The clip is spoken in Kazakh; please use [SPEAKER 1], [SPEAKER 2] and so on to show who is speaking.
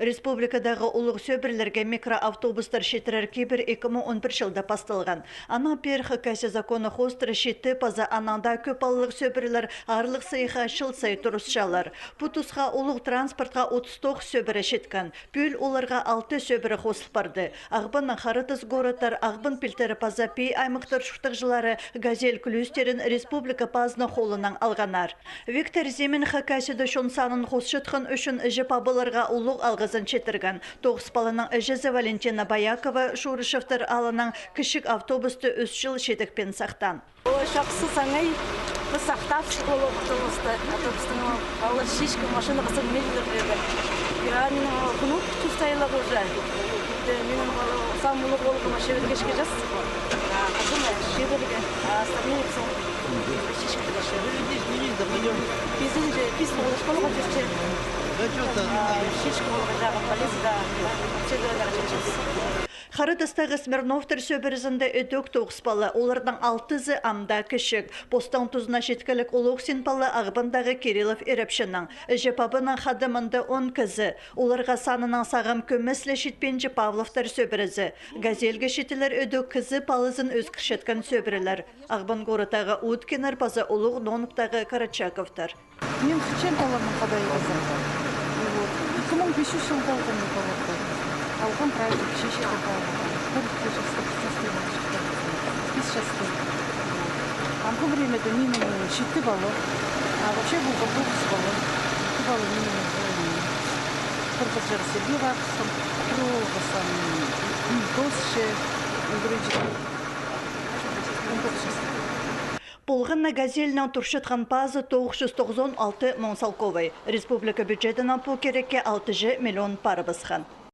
[SPEAKER 1] Республикадағы улық сөбірлерге микроавтобустар шетірер кейбір 2011 жылда бастылған. Ана перхі кәсі законы хостыры шеті паза ананда көпалылық сөбірлер арлық сайыға шыл сай тұрысшалар. Путусқа улық транспортқа 39 сөбірі шеткан. Пүл оларға 6 сөбірі қосылып барды. Ағбын қарытыз гораттар ағбын пілтері паза пей аймақтар шықтық жылары газель күлістерін республика пазны қолынан алғанар. Виктор Земин хакасиды шон санын қосшытқын үшін жіп абыларға улық алғызын четірген. Тоғыз балының жүзі Валентина Баякова Шурышевтер алының кішік автобусты үш жыл шедікпен сақтан.
[SPEAKER 2] Шақсы саңай сақтап школы автобустың алы шешкі машина қысың мейлер берді. Мен құнық тұстайлық уже. Менің самылық олығыма шебергешке жас. Қасым шеберге. Остальные шешкі Безінде писал школаға жүрсе, шешкі болға жағын полезда,
[SPEAKER 1] Қарытыстағы Смирновтар сөбірізінде өтік тоғыспалы, олардың 6-зы амда кішік. Постан тұзына жеткілік олық сенпалы ағбындағы Кириллов Ерепшінің. Жепабының қадымында 10 кізі. Оларға санының сағым көміслі шетпенші Павловтар сөбірізі. Газелгі шетілер өдік кізі палызын өз кішеткен сөбірілер. Ағбын ғорытағы Уткенер пазы олық Ноновтағы Карачаковтар.
[SPEAKER 3] Мен хүчен қаламын қадай қызым. 2005 жылда алған проект шешеді в время-то минимум 4 баллов, а вообще был автобус баллов. 2 балла минимум. Только же Сибира,
[SPEAKER 1] Полғынна газелінің тұршытқан пазы 996 мың салковай. Республика бюджетінің бұл керекке 6 миллион пары басқан.